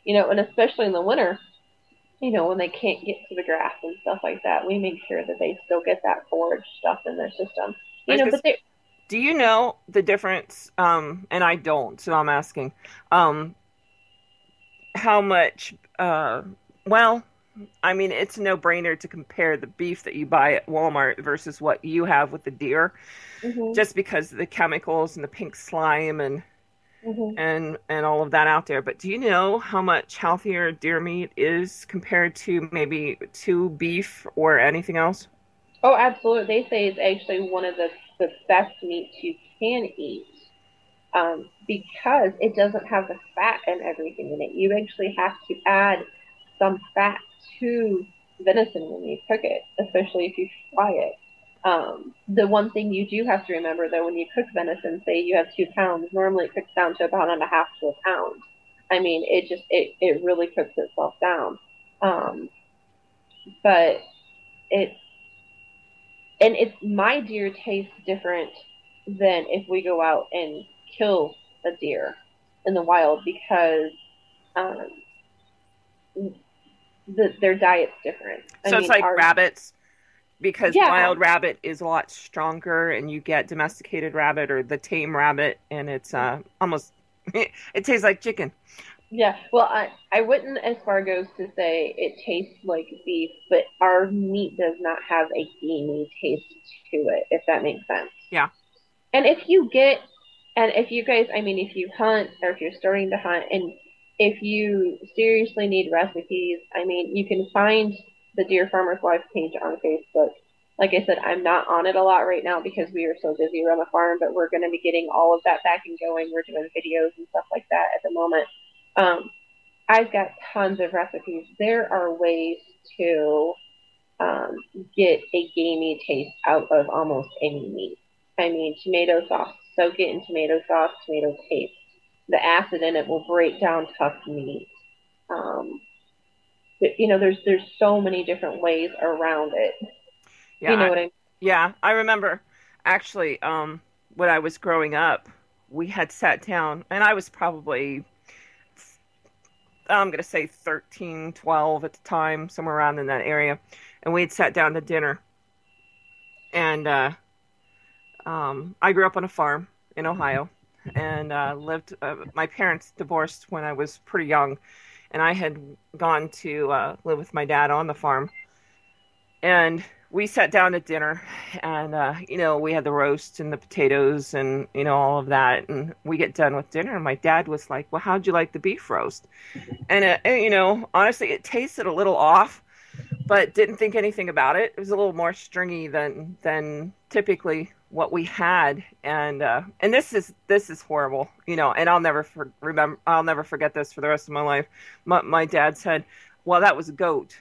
And especially in the winter, when they can't get to the grass and stuff like that, we make sure that they still get that forage stuff in their system. I was But just, they do you know the difference? And I don't, so I'm asking, um, how much, well, I mean, it's a no-brainer to compare the beef that you buy at Walmart versus what you have with the deer, mhm, just because of the chemicals and the pink slime and mhm. and all of that out there. But do you know how much healthier deer meat is compared to maybe to beef or anything else? Oh, absolutely. They say it's actually one of the best meats you can eat, because it doesn't have the fat and everything in it. You actually have to add some fat to venison when you cook it, especially if you fry it. The one thing you do have to remember though, when you cook venison, say you have 2 pounds, normally it cooks down to a pound and a half to a pound. I mean, it really cooks itself down. Um, but it it's my deer tastes different than if we go out and kill a deer in the wild because um, their diet's different. I So it's mean, like rabbits, because yeah, wild rabbit is a lot stronger, and you get domesticated rabbit or the tame rabbit, and it's almost it tastes like chicken. yeah. Well, I wouldn't as far goes to say it tastes like beef, but our meat does not have a gamey taste to it, if that makes sense. Yeah. And if you get, and if you guys, I mean, if you hunt or if you're starting to hunt, and if you seriously need recipes, I mean, you can find the Deer Farmer's Wife page on Facebook. Like I said, I'm not on it a lot right now because we are so busy around the farm, but we're going to be getting all of that back and going. We're doing videos and stuff like that at the moment. Um, I've got tons of recipes. There are ways to um, get a gamey taste out of almost any meat. I mean, tomato sauce. Soak it in tomato sauce, tomato paste. The acid in it will break down tough meat. Um, but, there's so many different ways around it. Yeah, You know what I mean? yeah, I remember actually when I was growing up, we had sat down and I was probably I'm going to say 13, 12 at the time, somewhere around in that area. And we had sat down to dinner. And I grew up on a farm in Ohio and lived, my parents divorced when I was pretty young. And I had gone to live with my dad on the farm. And we sat down at dinner and, we had the roast and the potatoes and, all of that. And we get done with dinner. And my dad was like, well, how'd you like the beef roast? And, honestly, it tasted a little off, but didn't think anything about it. It was a little more stringy than typically what we had, and this is horrible, and I'll never forget this for the rest of my life. My dad said, "Well, that was goat."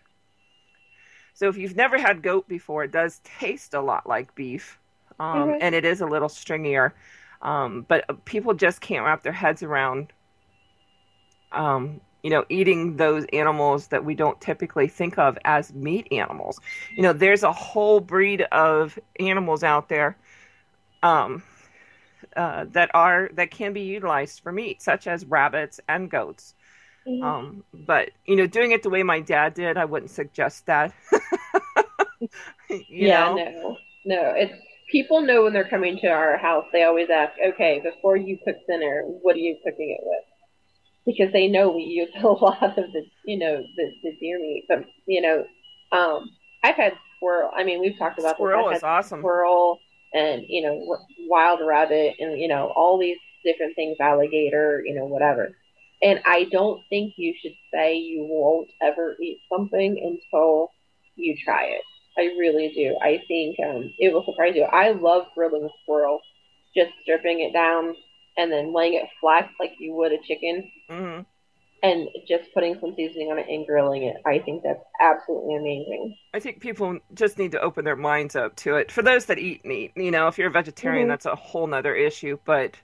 So if you've never had goat before, it does taste a lot like beef, Mm-hmm. and it is a little stringier, but people just can't wrap their heads around eating those animals that we don't typically think of as meat animals. There's a whole breed of animals out there um, that can be utilized for meat, such as rabbits and goats. Mm-hmm. But doing it the way my dad did, I wouldn't suggest that. you Yeah, know, no, no. It's people know when they're coming to our house. They always ask, "Okay, before you cook dinner, what are you cooking it with?" Because they know we use a lot of the deer meat. But I've had squirrel. I mean, we've talked about this. I've squirrel is had awesome. squirrel and wild rabbit and all these different things, alligator, whatever. And I don't think you should say you won't ever eat something until you try it. I really do. I think it will surprise you. I love grilling squirrel, just stripping it down and then laying it flat like you would a chicken Hmm. and just putting some seasoning on it and grilling it. I think that's absolutely amazing. I think people just need to open their minds up to it. For those that eat meat, if you're a vegetarian, Mm-hmm. that's a whole nother issue. But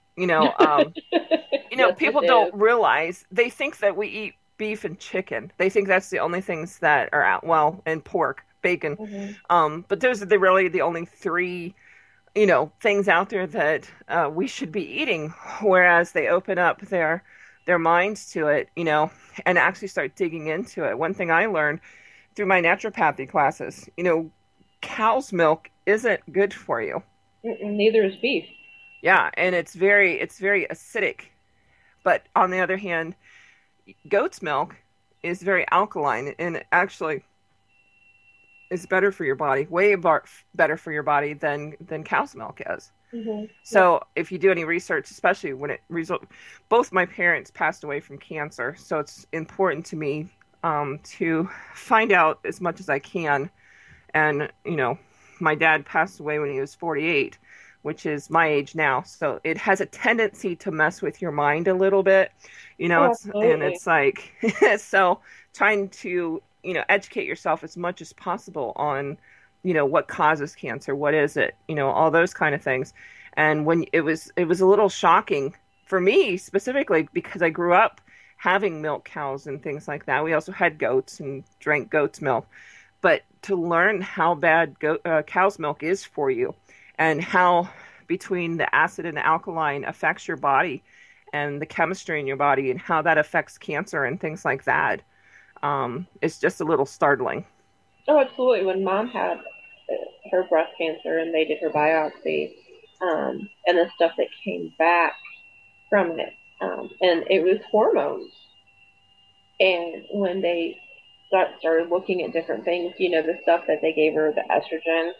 Yes, it people don't is. realize they think that we eat beef and chicken. They think that's the only things that are out. Well, and pork, bacon. Mhm. But those are really the only three, things out there that we should be eating. Whereas they open up their minds to it, and actually start digging into it. One thing I learned through my naturopathy classes, cow's milk isn't good for you. Mm-mm, neither is beef. Yeah, and it's very acidic. But on the other hand, goat's milk is very alkaline and actually is better for your body, better for your body than cow's milk is. Yep. So if you do any research, especially when it result, both my parents passed away from cancer, so it's important to me to find out as much as I can. And my dad passed away when he was 48, which is my age now. So it has a tendency to mess with your mind a little bit, Oh, absolutely. it's like so trying to educate yourself as much as possible on what causes cancer, what is it, all those kind of things. And when it was a little shocking for me specifically because I grew up having milk cows and things like that. We also had goats and drank goat's milk, but to learn how bad cow's milk is for you and how between the acid and the alkaline affects your body and the chemistry in your body and how that affects cancer and things like that, it's just a little startling. Oh, absolutely. When mom had her breast cancer and they did her biopsy, and the stuff that came back from it, and it was hormones. And when they started looking at different things, the stuff that they gave her, the estrogen,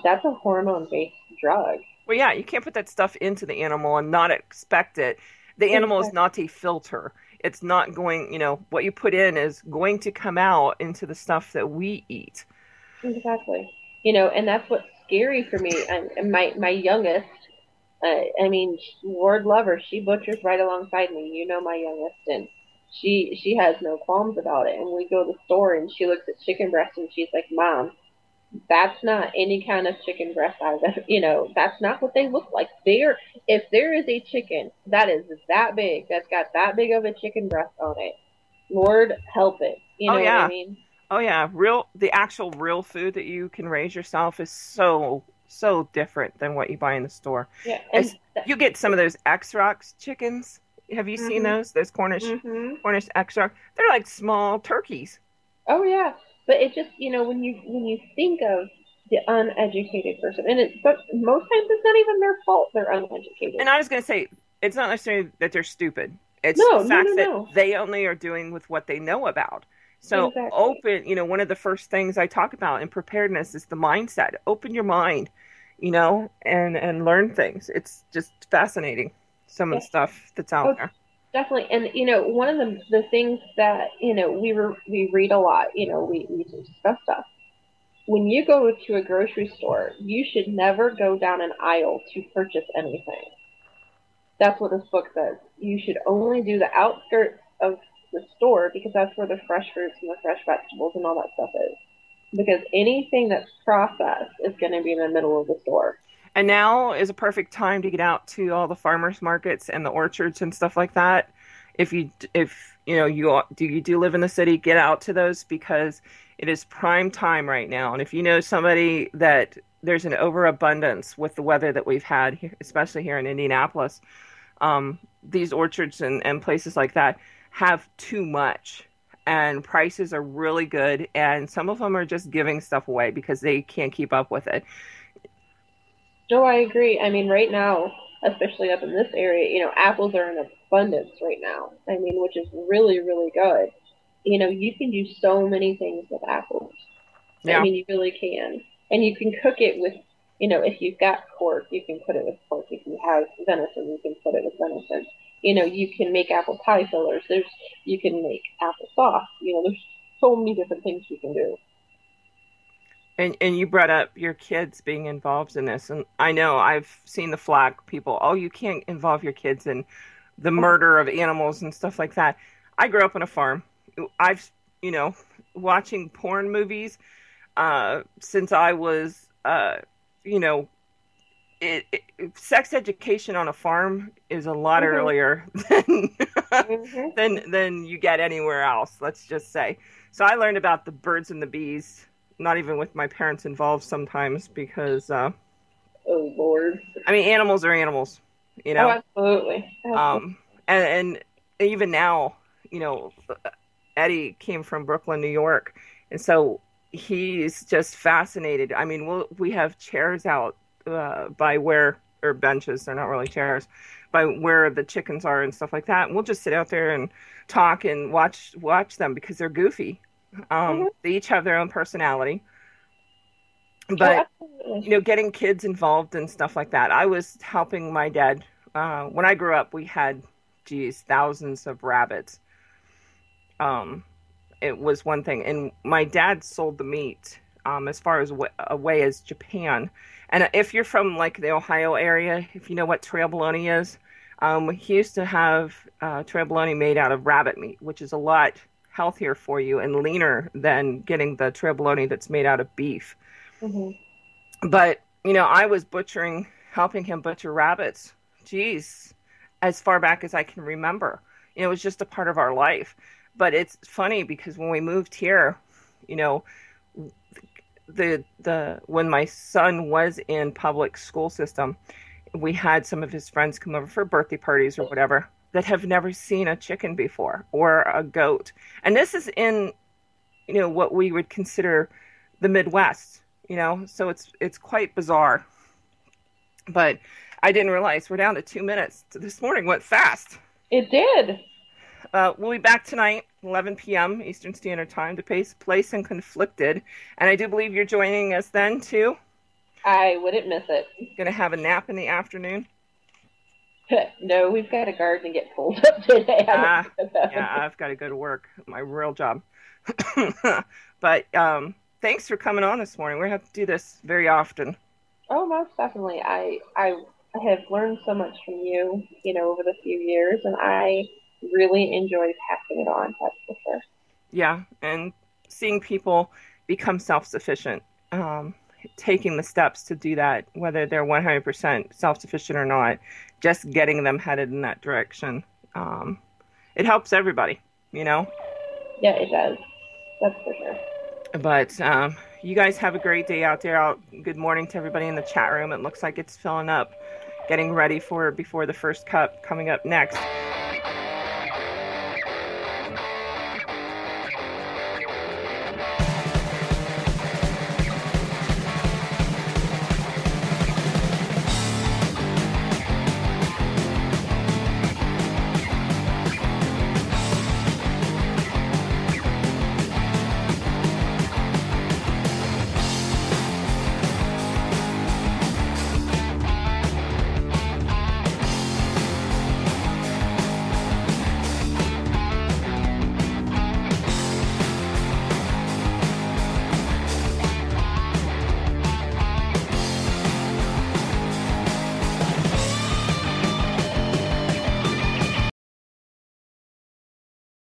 that's a hormone based drug. Well, yeah, you can't put that stuff into the animal and not expect it. The animal is Exactly. not a filter. It's not going, what you put in is going to come out into the stuff that we eat. Exactly. And that's what's scary for me. And my youngest, I mean, Lord love her, she butchers right alongside me. My youngest, and she has no qualms about it. And we go to the store, and she looks at chicken breast, and she's like, "Mom, that's not any kind of chicken breast I've ever, that's not what they look like. If there is a chicken that is that big, that's got that big of a chicken breast on it, Lord help it. You Oh know what I yeah. mean? Oh yeah. The actual real food that you can raise yourself is so different than what you buy in the store. Yeah, It's, you get some of those X-Rocks chickens. Have you seen mhm, those? Those Cornish mhm. Cornish X-Rock. They're like small turkeys. Oh yeah, but it just when you think of the uneducated person, and but most times it's not even their fault. They're uneducated. And I was going to say, it's not necessarily that they're stupid. It's No, the no, no, fact that no. they only are doing with what they know about. So Exactly. open, one of the first things I talk about in preparedness is the mindset. Open your mind, and learn things. It's just fascinating, some of Yeah. the stuff that's out Oh, there. definitely. And one of the things that we read a lot. We discuss stuff. When you go to a grocery store, you should never go down an aisle to purchase anything. That's what this book says. You should only do the outskirts of the store because that's where the fresh fruits and the fresh vegetables and all that stuff is. Because anything that's processed is going to be in the middle of the store. And now is a perfect time to get out to all the farmers markets and the orchards and stuff like that. If you do live in the city, get out to those because it is prime time right now. And if you know somebody that there's an overabundance with the weather that we've had, especially here in Indianapolis, these orchards and places like that have too much. And prices are really good, and some of them are just giving stuff away because they can't keep up with it. No, I agree. I mean, right now, especially up in this area, apples are in abundance right now. I mean, which is really, really good. You can do so many things with apples. I Yeah. mean, you really can. And you can cook it with, if you've got pork, you can put it with pork. If you have venison, you can put it with venison. You can make apple pie fillers. You can make apple sauce. There's so many different things you can do. And you brought up your kids being involved in this, and I know I've seen the flag people. Oh, you can't involve your kids in the Oh, murder of animals and stuff like that. I grew up on a farm. I've you know watching porn movies since I was you know sex education on a farm is a lot mhm, earlier than mhm, than you get anywhere else. Let's just say. So I learned about the birds and the bees not even with my parents involved sometimes because Oh Lord. I mean animals are animals, you Oh, know. absolutely. Absolutely. Um, and even now, you know, Eddie came from Brooklyn, New York, and so he's just fascinated. I mean, we have chairs out by where or benches, they're not really chairs, by where the chickens are and stuff like that. And we'll just sit out there and talk and watch them because they're goofy. Mhm. They each have their own personality, Oh, but absolutely. you know, getting kids involved and stuff like that. I was helping my dad when I grew up. We had, geez, thousands of rabbits. Um, it was one thing, and my dad sold the meat as far as away as Japan. And if you're from like the Ohio area, if you know what trail bologna is, he used to have trail bologna made out of rabbit meat, which is a lot healthier for you and leaner than getting the trail bologna that's made out of beef. Hmm. But, you know, I was helping him butcher rabbits. Geez, as far back as I can remember. You know, it was just a part of our life. But it's funny because when we moved here, you know, the when my son was in public school system, we had some of his friends come over for birthday parties or whatever that have never seen a chicken before or a goat. And this is in, you know, what we would consider the Midwest, you know, so it's quite bizarre. But I didn't realize we're down to 2 minutes. This morning went fast. It did. We'll be back tonight, 11 p.m. Eastern Standard Time, to Place and Conflicted. And I do believe you're joining us then, too. I wouldn't miss it. Going to have a nap in the afternoon. No, we've got a garden to get pulled up today. Yeah, I've got to go to work, my real job. But thanks for coming on this morning. We're going to have to do this very often. Oh, most definitely. I have learned so much from you, you know, over the few years, and I really enjoy passing it on. That's for sure. Yeah, and seeing people become self-sufficient, taking the steps to do that, whether they're 100% self-sufficient or not, just getting them headed in that direction. It helps everybody, you know. Yeah, it does. That's for sure. But you guys have a great day out there. Good morning to everybody in the chat room. It looks like it's filling up, getting ready for before the first cup coming up next.